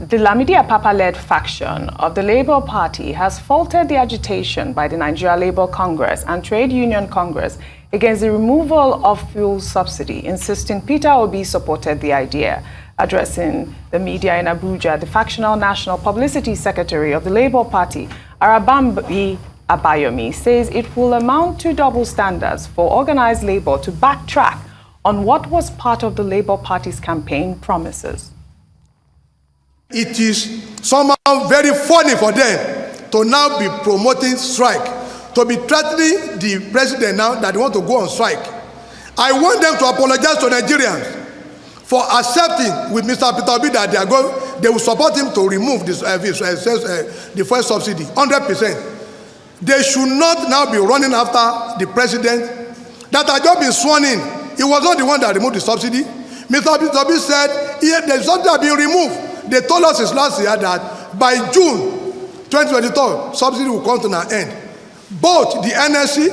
The Lamidi Apapa-led faction of the Labour Party has faulted the agitation by the Nigeria Labour Congress and Trade Union Congress against the removal of fuel subsidy, insisting Peter Obi supported the idea. Addressing the media in Abuja, the factional national publicity secretary of the Labour Party, Arabambi Abayomi, says it will amount to double standards for organized labour to backtrack on what was part of the Labour Party's campaign promises. It is somehow very funny for them to now be promoting strike, to be threatening the president now that they want to go on strike. I want them to apologize to Nigerians for accepting with Mr. Peter Obi that they will support him to remove this, the fuel subsidy, 100%. They should not now be running after the president that had just been sworn in. He was not the one that removed the subsidy. Mr. Peter Obi said the subsidy had been removed. They told us this last year that by June 2022, subsidy will come to an end. Both the NSC,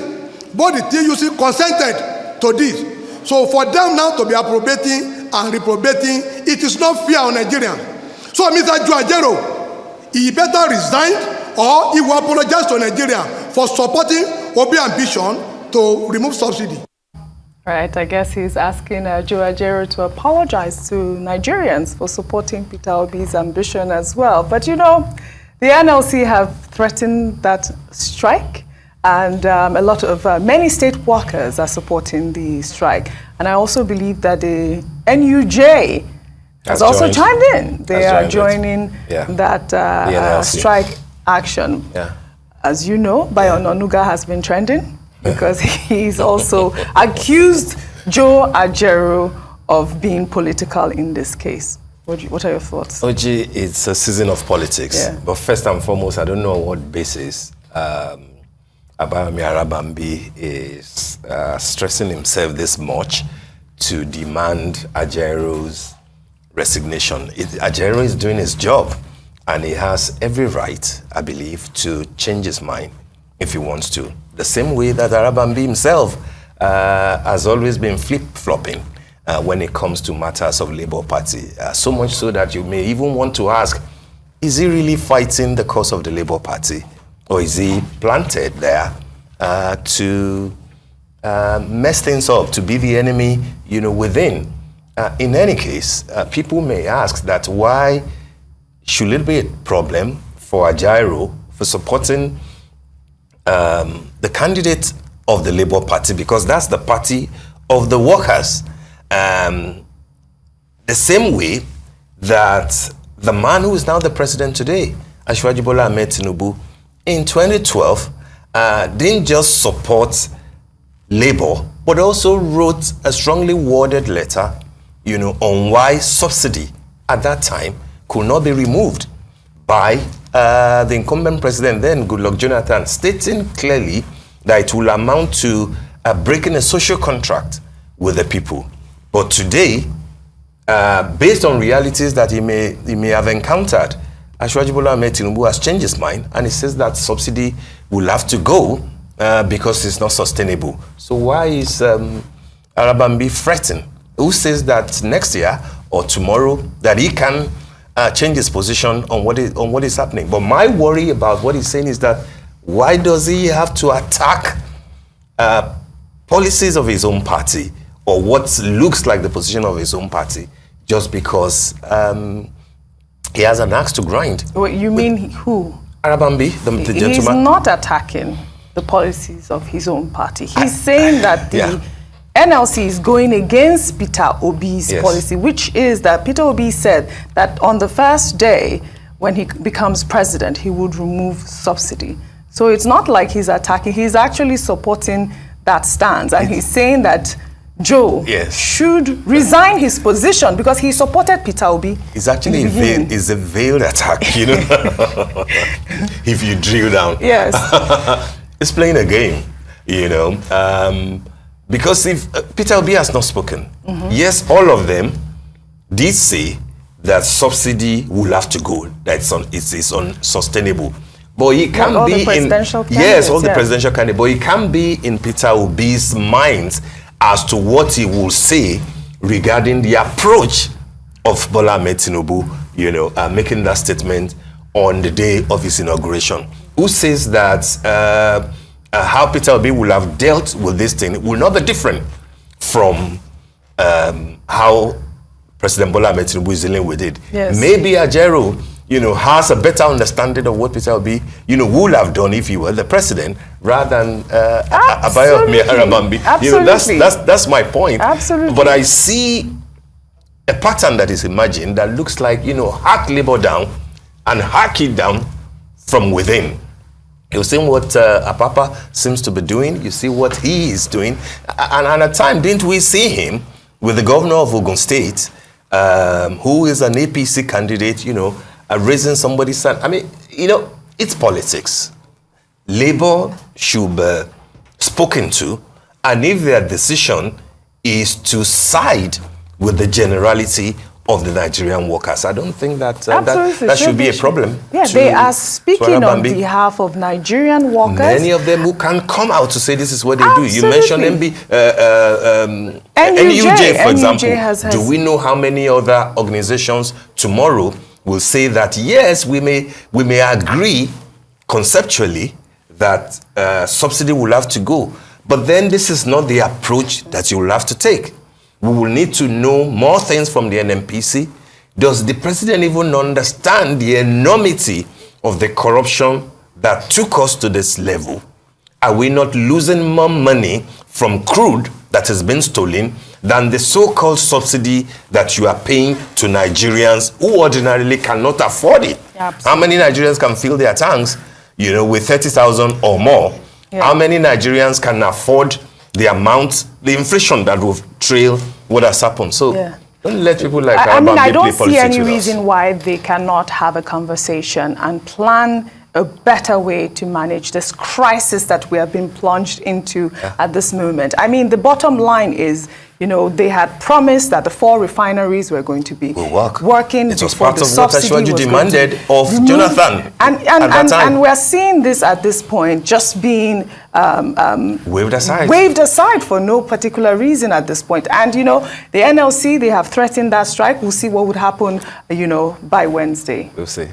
both the TUC consented to this. So for them now to be appropriating and reprobating, it is not fair on Nigerians. So Mr. Joe Ajaero, he better resign or he will apologize to Nigeria for supporting Obi ambition to remove subsidy. Right, I guess he's asking Joe Ajaero to apologize to Nigerians for supporting Peter Obi's ambition as well. But you know, the NLC have threatened that strike, and a lot of many state workers are supporting the strike. And I also believe that the NUJ has also chimed in. They are joining that strike action. Yeah. As you know, Bayo Onanuga has been trending, because he's also accused Joe Ajaero of being political in this case. What are your thoughts? Oji, it's a season of politics. Yeah. But first and foremost, I don't know on what basis Abayomi Arabambi is stressing himself this much to demand Ajaero's resignation. Ajaero is doing his job, and he has every right, I believe, to change his mind if he wants to. The same way that Arabambi himself has always been flip-flopping when it comes to matters of Labour Party. So much so that you may even want to ask, is he really fighting the cause of the Labour Party? Or is he planted there to mess things up, to be the enemy, within? In any case, people may ask that why should it be a problem for Ajaero for supporting the candidate of the Labour Party, because that's the party of the workers. The same way that the man who is now the president today, Asiwaju Bola Ahmed Tinubu, in 2012 didn't just support Labour, but also wrote a strongly worded letter, on why subsidy at that time could not be removed by the incumbent president then, Goodluck Jonathan, stating clearly that it will amount to breaking a social contract with the people. But today, based on realities that he may have encountered, Asiwaju Bola Ahmed Tinubu has changed his mind, and he says that subsidy will have to go because it's not sustainable. So why is Arabambi fretting? Who says that next year or tomorrow that he can change his position on what is happening? But my worry about what he's saying is that why does he have to attack policies of his own party, or what looks like the position of his own party, just because he has an axe to grind? Wait, you mean who? Arabambi, the gentleman. He's not attacking the policies of his own party. He's saying that the NLC is going against Peter Obi's policy, which is that Peter Obi said that on the first day when he becomes president, he would remove subsidy. So it's not like he's attacking, he's actually supporting that stance. And he's saying that Joe should resign his position because he supported Peter Obi. It's actually a veiled attack, if you drill down. Yes. It's playing a game, because if Peter Obi has not spoken, yes, all of them did say that subsidy will have to go, that it's unsustainable. But he can be in the presidential candidate, but he can be in Peter Obi's mind as to what he will say regarding the approach of Bola Ahmed Tinubu making that statement on the day of his inauguration. Who says that how Peter Obi will have dealt with this thing will not be different from how President Bola Ahmed Tinubu is dealing with it. Yes. Maybe Ajaero, has a better understanding of what Peter Obi, would have done if he were the president, rather than Abayomi Arabambi. Absolutely. That's my point. Absolutely. But I see a pattern that is emerging that looks like, hack labor down and hack it down from within. You see what Apapa seems to be doing. You see what he is doing. And at time, didn't we see him with the governor of Ogun State, who is an APC candidate, raising somebody's son? I mean, it's politics. Labor should be spoken to. And if their decision is to side with the generality of the Nigerian workers, I don't think that that should be a problem. Yeah, they are speaking on behalf of Nigerian workers. Many of them who can come out to say this is what they do. You Absolutely. mentioned NUJ, for example. Has do we know how many other organizations tomorrow will say that, yes, we may agree conceptually that subsidy will have to go. But then this is not the approach that you will have to take. We will need to know more things from the NNPC. Does the president even understand the enormity of the corruption that took us to this level? Are we not losing more money from crude that has been stolen than the so-called subsidy that you are paying to Nigerians who ordinarily cannot afford it? Absolutely. How many Nigerians can fill their tanks, with 30,000 or more? Yeah. How many Nigerians can afford the amount, the inflation that will trail what has happened? So don't let people like I don't see any reason why they cannot have a conversation and plan a better way to manage this crisis that we have been plunged into at this moment. I mean, the bottom line is, they had promised that the 4 refineries were going to be working. It was part of what Ashwaju demanded of Jonathan. And we're seeing this at this point just being waved aside for no particular reason at this point. And, the NLC, they have threatened that strike. We'll see what would happen, by Wednesday. We'll see.